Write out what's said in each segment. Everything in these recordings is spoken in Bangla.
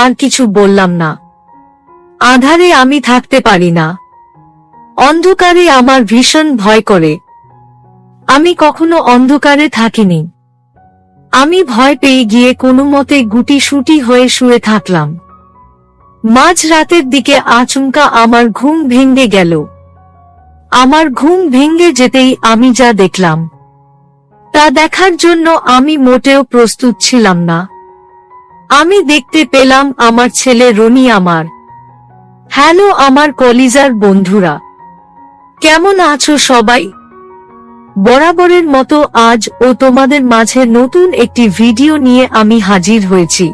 আর কিছু বললাম না। আঁধারে আমি থাকতে পারি না। অন্ধকারে আমার ভীষণ ভয় করে। আমি কখনো অন্ধকারে থাকিনি। আমি ভয় পেয়ে গিয়ে কোনো মতে গুটিসুটি হয়ে শুয়ে থাকলাম। মাঝ রাতের দিকে আচমকা আমার ঘুম ভেঙে গেল। আমার ঘুম ভেঙে যেতেই আমি যা দেখলাম তা দেখার জন্য আমি মোটেও প্রস্তুত ছিলাম না। আমি দেখতে পেলাম আমার ছেলে রনি আমার। হ্যালো আমার কলিজার বন্ধুরা, কেমন আছো সবাই? বরাবরের মতো আজ ও তোমাদের মাঝে নতুন একটি ভিডিও নিয়ে আমি হাজির হয়েছি।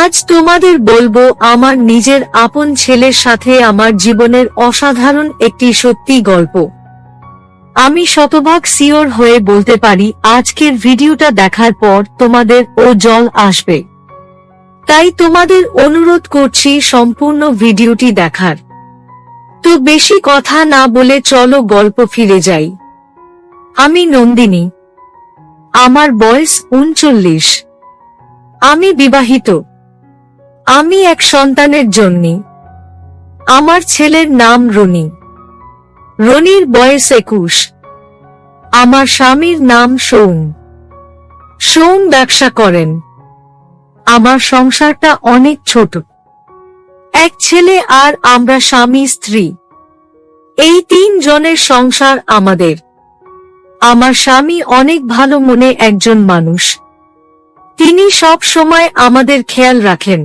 আজ তোমাদের বলবো আমার নিজের আপন ছেলের সাথে আমার জীবনের অসাধারণ একটি সত্যি গল্প। আমি শতভাগ শিওর হয়ে বলতে পারি আজকের ভিডিওটা দেখার পর তোমাদের ও জল আসবে। তাই তোমাদের অনুরোধ করছি সম্পূর্ণ ভিডিওটি দেখার। তো বেশি কথা না বলে চলো গল্প ফিরে যাই। আমি নন্দিনী। আমার বয়স 39। আমি বিবাহিত। আমি এক সন্তানের জননী। আমার ছেলের নাম রনি। রনির বয়স 21। আমার স্বামীর নাম সোম। সোম ব্যবসা করেন। আমার সংসারটা অনেক ছোট। এক ছেলে আর আমরা স্বামী স্ত্রী। এই 3 জনের সংসার আমাদের। আমার স্বামী অনেক ভালো মনে একজন মানুষ। তিনি সব সময় আমাদের খেয়াল রাখেন।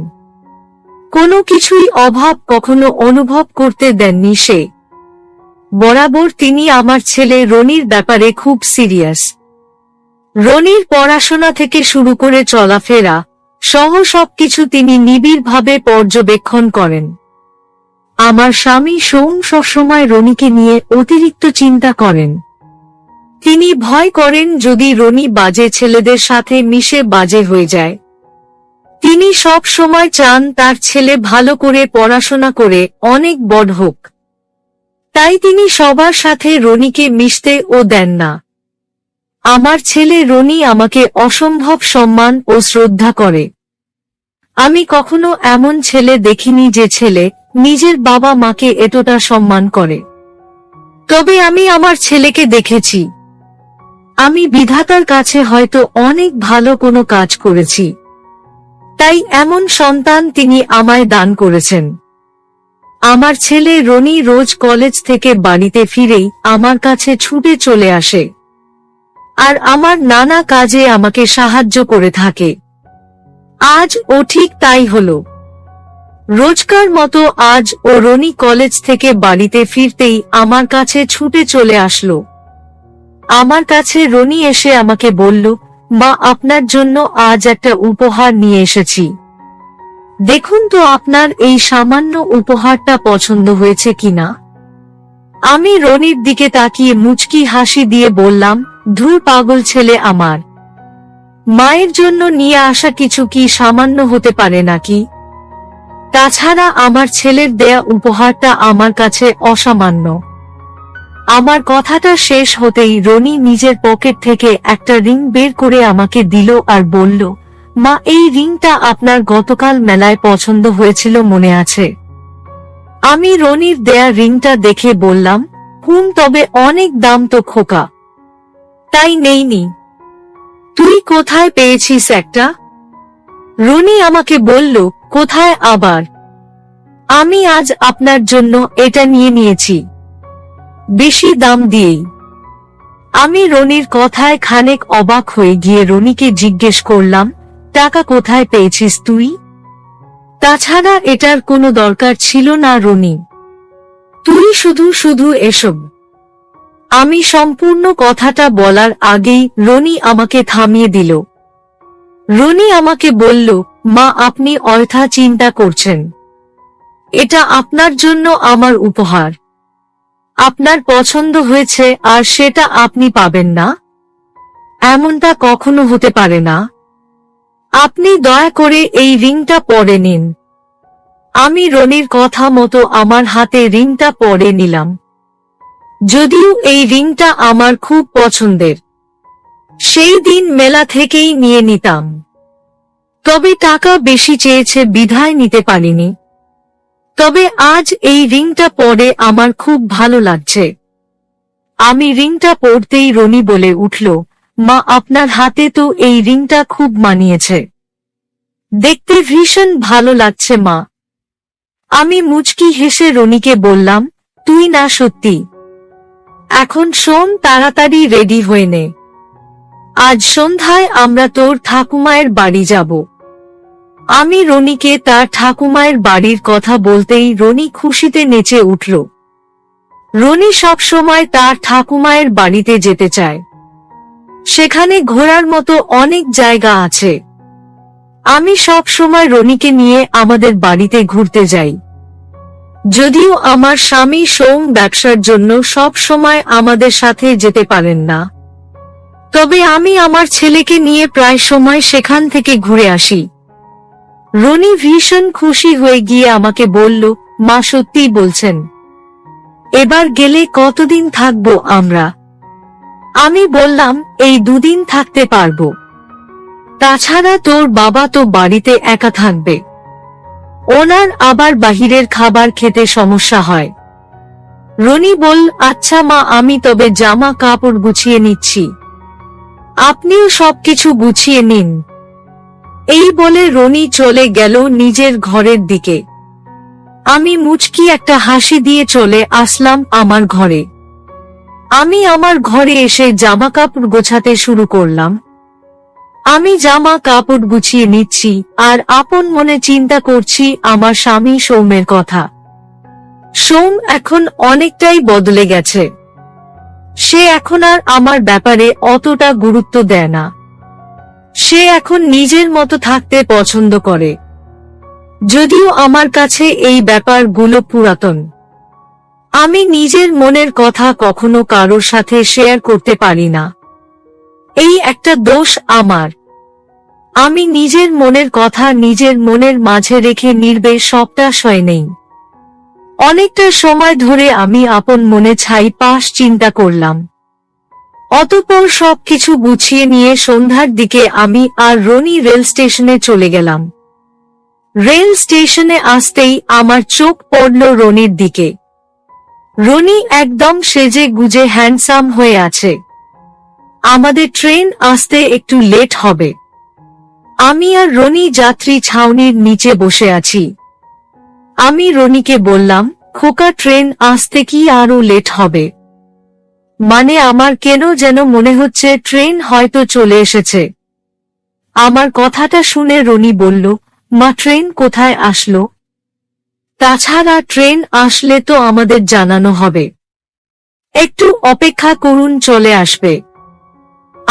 কোনো কিছুই অভাব কখনো অনুভব করতে দেননি সে। বরাবর তিনি আমার ছেলে রনির ব্যাপারে খুব সিরিয়াস। রনির পড়াশোনা থেকে শুরু করে চলাফেরা সহ সবকিছু তিনি নিবিড়ভাবে পর্যবেক্ষণ করেন। আমার স্বামী সোম সবসময় রনিকে নিয়ে অতিরিক্ত চিন্তা করেন। তিনি ভয় করেন যদি রনি বাজে ছেলেদের সাথে মিশে বাজে হয়ে যায়। তিনি সব সময় চান তার ছেলে ভালো করে পড়াশোনা করে অনেক বড় হোক। তাই তিনি সবার সাথে রনিকে মিশতে ও দেন না। আমার ছেলে রনি আমাকে অসম্ভব সম্মান ও শ্রদ্ধা করে। আমি কখনো এমন ছেলে দেখিনি যে ছেলে নিজের বাবা মাকে এতটা সম্মান করে। তবে আমি আমার ছেলেকে দেখেছি। আমি বিধাতার কাছে হয়তো অনেক ভালো কোনো কাজ করেছি, তাই এমন সন্তান তিনি আমায় দান করেছেন। আমার ছেলে রনি রোজ কলেজ থেকে বাড়িতে ফিরেই আমার কাছে ছুটে চলে আসে আর আমার নানা কাজে আমাকে সাহায্য করে থাকে। আজ ও ঠিক তাই হলো। রোজকার মতো আজ ও রনি কলেজ থেকে বাড়িতে ফিরতেই আমার কাছে ছুটে চলে আসলো। আমার কাছে রনি এসে আমাকে বলল, মা আপনার জন্য আজ একটা উপহার নিয়ে এসেছি। দেখুন তো আপনার এই সামান্য উপহারটা পছন্দ হয়েছে কিনা। আমি রনির দিকে তাকিয়ে মুচকি হাসি দিয়ে বললাম, ধুর পাগল ছেলে আমার। মায়ের জন্য নিয়ে আসা কিছু কি সামান্য হতে পারে নাকি? তাছাড়া আমার ছেলের দেয়া উপহারটা আমার কাছে অসামান্য। আমার কথাটা শেষ হতেই রনি নিজের পকেট থেকে একটা রিং বের করে আমাকে দিল আর বলল, মা এই রিংটা আপনার গতকাল মেলায় পছন্দ হয়েছিল মনে আছে? আমি রনির দেয়া রিংটা দেখে বললাম, তবে অনেক দাম তো খোকা। তাই নেইনি। তুই কোথায় পেয়েছিস একটা? রনি আমাকে বলল, কোথায় আবার? আমি আজ আপনার জন্য এটা নিয়েছি, বেশি দাম দিয়েই। আমি রনির কথায় খানিক অবাক হয়ে গিয়ে রনিকে জিজ্ঞেস করলাম, টাকা কোথায় পেয়েছিস তুই? তাছাড়া এটার কোনো দরকার ছিল না রনি। তুই শুধু এসব। আমি সম্পূর্ণ কথাটা বলার আগেই রনি আমাকে থামিয়ে দিল। রনি আমাকে বলল, মা আপনি অযথা চিন্তা করছেন। এটা আপনার জন্য আমার উপহার। আপনার পছন্দ হয়েছে আর সেটা আপনি পাবেন না, এমনটা কখনো হতে পারে না। আপনি দয়া করে এই রিংটা পরে নিন। আমি রনির কথা মতো আমার হাতে রিংটা পরে নিলাম। যদিও এই রিংটা আমার খুব পছন্দের, সেই দিন মেলা থেকেই নিয়ে নিতাম। তবে টাকা বেশি চেয়েছে বিধায় নিতে পারিনি। তবে আজ এই রিংটা পরে আমার খুব ভালো লাগছে। আমি রিংটা পরতেই রনি বলে উঠল, মা আপনার হাতে তো এই রিংটা খুব মানিয়েছে। দেখতে ভীষণ ভালো লাগছে মা। আমি মুচকি হেসে রনিকে বললাম, তুই না সত্যি। এখন শোন, তাড়াতাড়ি রেডি হয়ে নে। আজ সন্ধ্যায় আমরা তোর ঠাকুমায়ের বাড়ি যাব। আমি রনিকে তার ঠাকুমায়ের বাড়ির কথা বলতেই রনি খুশিতে নেচে উঠল। রনি সব সময় তার ঠাকুমায়ের বাড়িতে যেতে চায়। সেখানে ঘোরার মতো অনেক জায়গা আছে। আমি সব সময় রনিকে নিয়ে আমাদের বাড়িতে ঘুরতে যাই। যদিও আমার স্বামী সোম ব্যবসার জন্য সব সময় আমাদের সাথে যেতে পারেন না, তবে আমি আমার ছেলেকে নিয়ে প্রায় সময় সেখান থেকে ঘুরে আসি। রনি ভীষণ খুশি হয়ে গিয়ে আমাকে বলল, মা সত্যিই বলছেন? এবার গেলে কতদিন থাকবো আমরা? আমি বললাম, এই 2 দিন থাকতে পারবো। তাছাড়া তোর বাবা তো বাড়িতে একা থাকবে। ওনার আবার বাহিরের খাবার খেতে সমস্যা হয়। রনি বল, আচ্ছা মা, আমি তবে জামা কাপড় গুছিয়ে নিচ্ছি। আপনিও সবকিছু গুছিয়ে নিন। এই বলে রনি চলে গেল নিজের ঘরের দিকে। আমি মুচকি একটা হাসি দিয়ে চলে আসলাম আমার ঘরে। আমি আমার ঘরে এসে জামা কাপড় গোছাতে শুরু করলাম। আমি জামা কাপড় গুছিয়ে নিচ্ছি আর আপন মনে চিন্তা করছি আমার স্বামী সৌমের কথা। সোম এখন অনেকটাই বদলে গেছে। সে এখন আর আমার ব্যাপারে অতটা গুরুত্ব দেয় না। সে এখন নিজের মতো থাকতে পছন্দ করে। যদিও আমার কাছে এই ব্যাপারগুলো পুরাতন। আমি নিজের মনের কথা কখনো কারোর সাথে শেয়ার করতে পারি না। এই একটা দোষ আমার। আমি নিজের মনের কথা নিজের মনের মাঝে রেখে নির্বে সবটা সয় নেই। অনেকটা সময় ধরে আমি আপন মনে ছাই পাশ চিন্তা করলাম। অতঃপর সবকিছু গুছিয়ে নিয়ে সন্ধ্যার দিকে আমি আর রনি রেল স্টেশনে চলে গেলাম। রেল স্টেশনে আসতেই আমার চোখ পড়ল রনির দিকে। রনি একদম সেজে গুজে হ্যান্ডসাম হয়ে আছে। আমাদের ট্রেন আসতে একটু লেট হবে। আমি আর রনি যাত্রী ছাউনির নিচে বসে আছি। আমি রনিকে বললাম, খোকা, ট্রেন আসতে কি আরো লেট হবে? মানে আমার কেন যেন মনে হচ্ছে ট্রেন হয়তো চলে এসেছে। আমার কথাটা শুনে রনি বলল, মা, ট্রেন কোথায় আসলো? তাছাড়া ট্রেন আসলে তো আমাদের জানানো হবে। একটু অপেক্ষা করুন, চলে আসবে।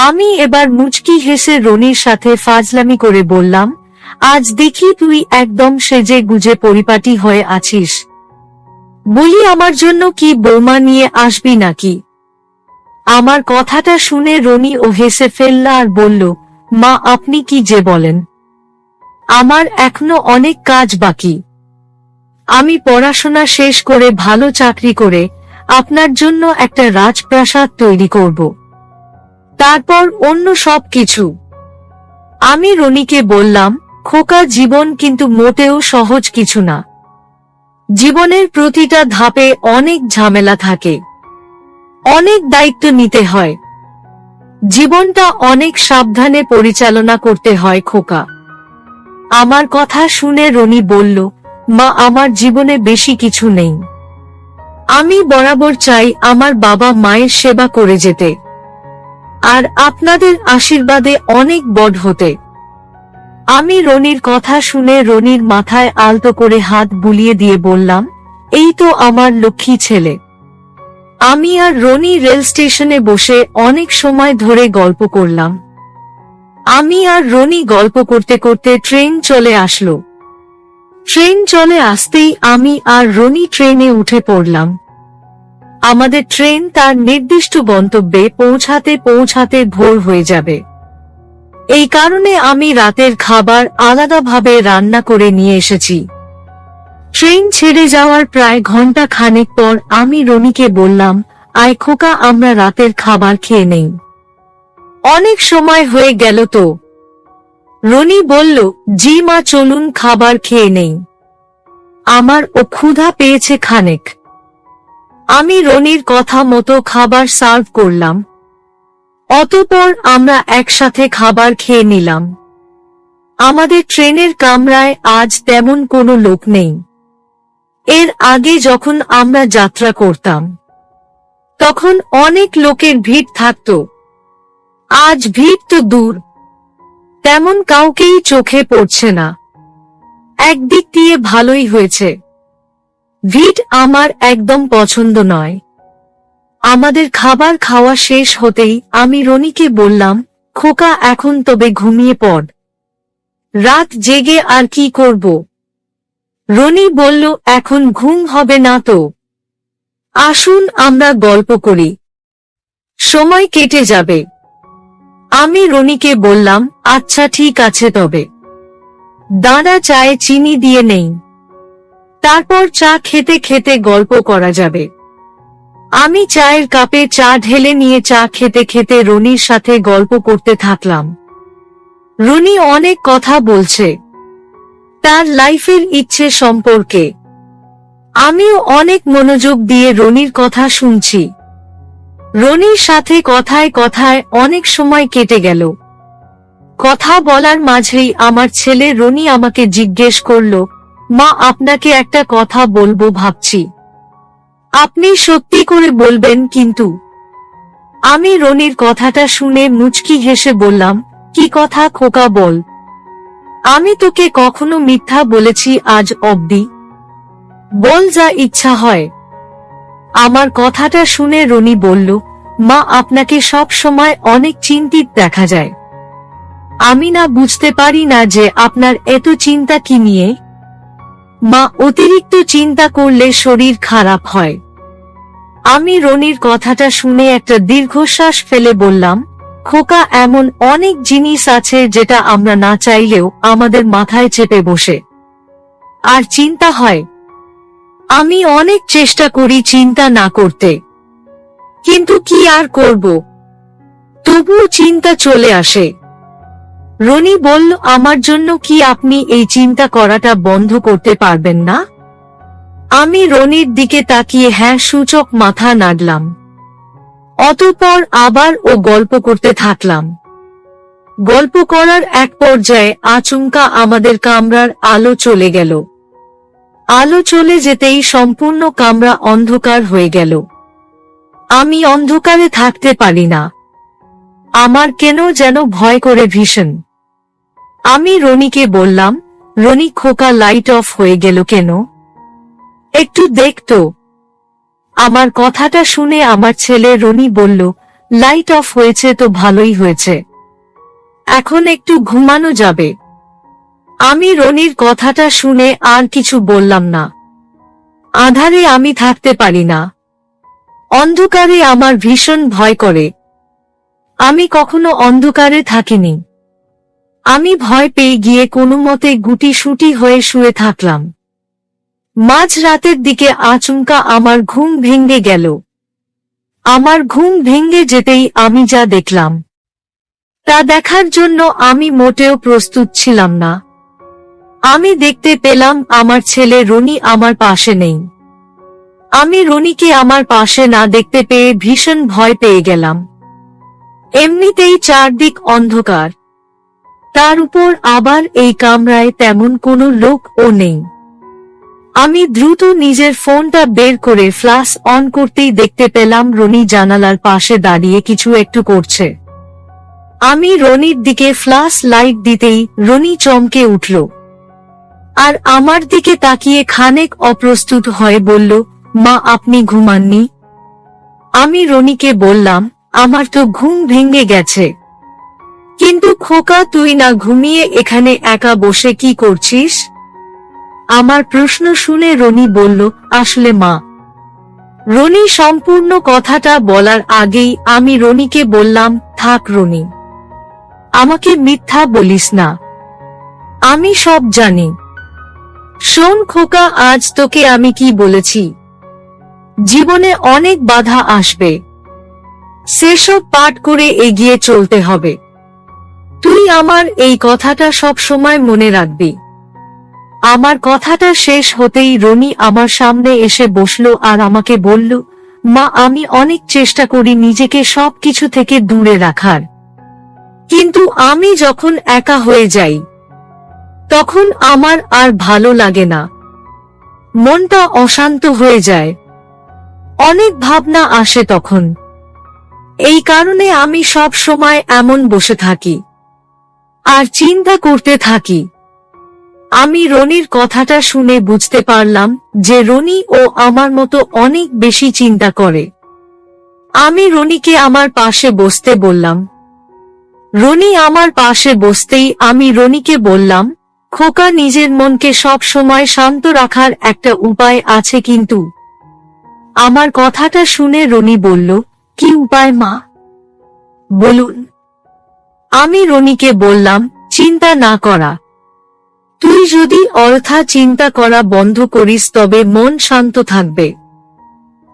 আমি এবার মুচকি হেসে রনির সাথে ফাজলামি করে বললাম, আজ দেখি তুই একদম সেজে গুজে পরিপাটি হয়ে আছিস। বলি, আমার জন্য কি বৌমা নিয়ে আসবি নাকি? আমার কথাটা শুনে রনি ও হেসে ফেলল আর বলল, মা, আপনি কি যে বলেন? আমার এখনো অনেক কাজ বাকি। আমি পড়াশোনা শেষ করে ভালো চাকরি করে আপনার জন্য একটা রাজপ্রাসাদ তৈরি করব। তারপর অন্য সব কিছু। আমি রনিকে বললাম, খোকা, জীবন কিন্তু মোটেও সহজ কিছু না। জীবনের প্রতিটা ধাপে অনেক ঝামেলা থাকে, অনেক দায়িত্ব নিতে হয়। জীবনটা অনেক সাবধানে পরিচালনা করতে হয় খোকা। আমার কথা শুনে রনি বলল, মা, আমার জীবনে বেশি কিছু নেই। আমি বরাবর চাই আমার বাবা মায়ের সেবা করে যেতে, আর আপনাদের আশীর্বাদে অনেক বড় হতে। আমি রনির কথা শুনে রনির মাথায় আলতো করে হাত বুলিয়ে দিয়ে বললাম, এই তো আমার লক্ষ্মী ছেলে। আমি আর রনি রেল স্টেশনে বসে অনেক সময় ধরে গল্প করলাম। আমি আর রনি গল্প করতে করতে ট্রেন চলে আসলো। ট্রেন চলে আসতেই আমি আর রনি ট্রেনে উঠে পড়লাম। আমাদের ট্রেন তার নির্দিষ্ট গন্তব্যে পৌঁছাতে পৌঁছাতে ভোর হয়ে যাবে। এই কারণে আমি রাতের খাবার আলাদাভাবে রান্না করে নিয়ে এসেছি। ট্রেন ছেড়ে যাওয়ার প্রায় ঘন্টা খানেক পর আমি রনিকে বললাম, আয় খোকা, আমরা রাতের খাবার খেয়ে নেই। অনেক সময় হয়ে গেল তো। রনি বলল, জি মা, চলুন খাবার খেয়ে নেই, আমার ও ক্ষুধা পেয়েছে খানেক। আমি রনির কথা মতো খাবার সার্ভ করলাম। অতঃপর আমরা একসাথে খাবার খেয়ে নিলাম। আমাদের ট্রেনের কামরায় আজ তেমন কোনো লোক নেই। এর আগে যখন আমরা যাত্রা করতাম তখন অনেক লোকের ভিড় থাকত। আজ ভিড় তো দূর, তেমন কাউকেই চোখে পড়ছে না। একদিক দিয়ে ভালোই হয়েছে, ভিড় আমার একদম পছন্দ নয়। আমাদের খাবার খাওয়া শেষ হতেই আমি রনিকে বললাম, খোকা এখন তবে ঘুমিয়ে পড়, রাত জেগে আর কি করব। রনি বলল, এখন ঘুম হবে না তো, আসুন আমরা গল্প করি, সময় কেটে যাবে। আমি রনিকে বললাম, আচ্ছা ঠিক আছে, তবে দাঁড়া, চায়ে চিনি দিয়ে নেই, তারপর চা খেতে খেতে গল্প করা যাবে। আমি চায়ের কাপে চা ঢেলে নিয়ে চা খেতে খেতে রনির সাথে গল্প করতে থাকলাম। রনি অনেক কথা বলছে তার লাইফের ইচ্ছে সম্পর্কে। আমিও অনেক মনোযোগ দিয়ে রনির কথা শুনছি। রনির সাথে কথায় কথায় অনেক সময় কেটে গেল। কথা বলার মাঝেই আমার ছেলে রনি আমাকে জিজ্ঞেস করল, মা, আপনাকে একটা কথা বলবো ভাবছি, আপনি সত্যি করে বলবেন কিন্তু? আমি রনির কথাটা শুনে মুচকি হেসে বললাম, কি কথা খোকা, বল। আমি তোকে কখনো মিথ্যা বলেছি আজ অবধি? বল, যা ইচ্ছা হয়। আমার কথাটা শুনে রনি বলল, মা, আপনাকে সব সময় অনেক চিন্তিত দেখা যায়। আমি না বুঝতে পারি না যে আপনার এত চিন্তা কি নিয়ে। মা, অতিরিক্ত চিন্তা করলে শরীর খারাপ হয়। আমি রনির কথাটা শুনে একটা দীর্ঘশ্বাস ফেলে বললাম, খোকা, এমন অনেক জিনিস আছে যেটা আমরা না চাইলেও আমাদের মাথায় চেপে বসে আর চিন্তা হয়। আমি অনেক চেষ্টা করি চিন্তা না করতে, কিন্তু কি আর করব, তবুও চিন্তা চলে আসে। রনি বলল, আমার জন্য কি আপনি এই চিন্তা করাটা বন্ধ করতে পারবেন না? আমি রনির দিকে তাকিয়ে হ্যাঁ সূচক মাথা নাড়লাম। অতঃপর আবার ও গল্প করতে থাকলাম। গল্প করার এক পর্যায়ে আচমকা আমাদের কামরার আলো চলে গেল। আলো চলে যেতেই সম্পূর্ণ কামরা অন্ধকার হয়ে গেল। আমি অন্ধকারে থাকতে পারি না, আমার কেন যেন ভয় করে ভীষণ। আমি রনিকে বললাম, রনি খোকা, লাইট অফ হয়ে গেল কেন? একটু দেখতো। আমার কথাটা শুনে আমার ছেলে রনি বলল, লাইট অফ হয়েছে তো ভালোই হয়েছে, এখন একটু ঘুমানো যাবে। আমি রনির কথাটা শুনে আর কিছু বললাম না। আঁধারে আমি থাকতে পারি না, অন্ধকারে আমার ভীষণ ভয় করে। আমি কখনো অন্ধকারে থাকিনি। আমি ভয় পেয়ে গিয়ে কোনো মতে গুটিসুটি হয়ে শুয়ে থাকলাম। মাঝ রাতের দিকে আচমকা আমার ঘুম ভেঙে গেল। আমার ঘুম ভেঙে যেতেই আমি যা দেখলাম তা দেখার জন্য আমি মোটেও প্রস্তুত ছিলাম না। আমি দেখতে পেলাম আমার ছেলে রনি আমার পাশে নেই। আমি রনিকে আমার পাশে না দেখতে পেয়ে ভীষণ ভয় পেয়ে গেলাম। এমনিতেই চারদিক অন্ধকার, তার উপর আবার এই কামরায় তেমন কোনো লোকও নেই। আমি দ্রুত নিজের ফোনটা বের করে ফ্ল্যাশ অন করতেই দেখতে পেলাম রনি জানালার পাশে দাঁড়িয়ে কিছু একটু করছে। আমি রনির দিকে ফ্ল্যাশ লাইট দিতেই রনি চমকে উঠল আর আমার দিকে তাকিয়ে খানেক অপ্রস্তুত হয়ে বলল, মা, আপনি ঘুমাননি? আমি রনিকে বললাম, আমার তো ঘুম ভেঙে গেছে। কিন্তু খোকা, তুই না ঘুমিয়ে এখানে একা বসে কি করছিস? আমার প্রশ্ন শুনে রনি বলল, আসলে মা। রনি সম্পূর্ণ কথাটা বলার আগেই আমি রনিকে বললাম, থাক রনি, আমাকে মিথ্যা বলিস না, আমি সব জানি। শোন খোকা, আজ তোকে আমি কি বলেছি, জীবনে অনেক বাধা আসবে, সেসব পার করে এগিয়ে চলতে হবে। তুই আমার এই কথাটা সব সময় মনে রাখবি। আমার কথাটা শেষ হতেই রনি আমার সামনে এসে বসলো আর আমাকে বলল, মা, আমি অনেক চেষ্টা করি নিজেকে সবকিছু থেকে দূরে রাখার, কিন্তু আমি যখন একা হয়ে যাই তখন আমার আর ভালো লাগে না, মনটা অশান্ত হয়ে যায়, অনেক ভাবনা আসে তখন। এই কারণে আমি সব সময় এমন বসে থাকি আর চিন্তা করতে থাকি। আমি রনির কথাটা শুনে বুঝতে পারলাম যে রনি ও আমার মতো অনেক বেশি চিন্তা করে। আমি রনিকে আমার পাশে বসতে বললাম। রনি আমার পাশে বসতেই আমি রনিকে বললাম, খোকা, নিজের মনকে সব সময় শান্ত রাখার একটা উপায় আছে কিন্তু। আমার কথাটা শুনে রনি বলল, কি উপায় মা, বলুন। আমি রনিকে বললাম, চিন্তা না করা। তুই যদি অযথা চিন্তা করা বন্ধ করিস তবে মন শান্ত থাকবে।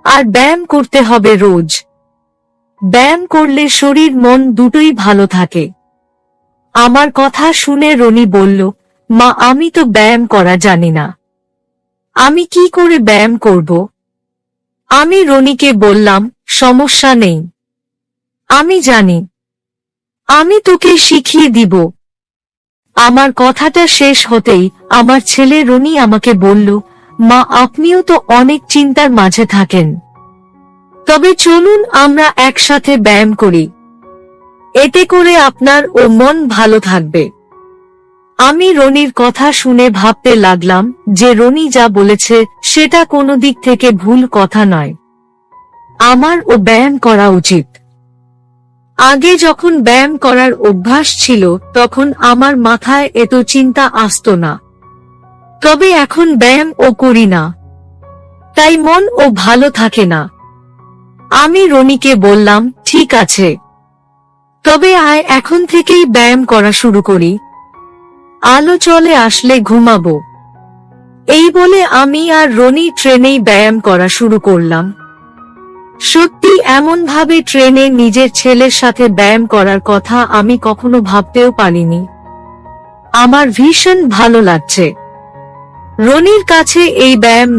আর ব্যায়াম করতে হবে রোজ। ব্যায়াম করলে শরীর মন দুটোই ভালো থাকে। আমার কথা শুনে রনি বলল, মা, আমি তো ব্যায়াম করা জানি না, আমি কি করে ব্যায়াম করব? আমি রনিকে বললাম, সমস্যা নেই, আমি জানি, আমি তোকে শিখিয়ে দিব। আমার কথাটা শেষ হতেই আমার ছেলে রনি আমাকে বলল, মা, আপনিও তো অনেক চিন্তার মাঝে থাকেন, তবে চলুন আমরা একসাথে ব্যায়াম করি, এতে করে আপনার ও মন ভালো থাকবে। আমি রনির কথা শুনে ভাবতে লাগলাম যে রনি যা বলেছে সেটা কোনো দিক থেকে ভুল কথা নয়, আমার ও ব্যায়াম করা উচিত। আগে যখন ব্যায়াম করার অভ্যাস ছিল তখন আমার মাথায় এত চিন্তা আসতো না, তবে এখন ব্যায়াম ও করি না, তাই মন ও ভালো থাকে না। আমি রনিকে বললাম, ঠিক আছে, তবে আয় এখন থেকেই ব্যায়াম করা শুরু করি, আলো চলে আসলে ঘুমাবো। এই বলে আমি আর রনি ট্রেনেই ব্যায়াম করা শুরু করলাম। সত্যি এমনভাবে ট্রেনে নিজের ছেলের সাথে ব্যায়াম করার কথা আমি কখনো ভাবতেও পারিনি। আমার ভীষণ ভালো লাগছে। রনির কাছে এই ব্যায়াম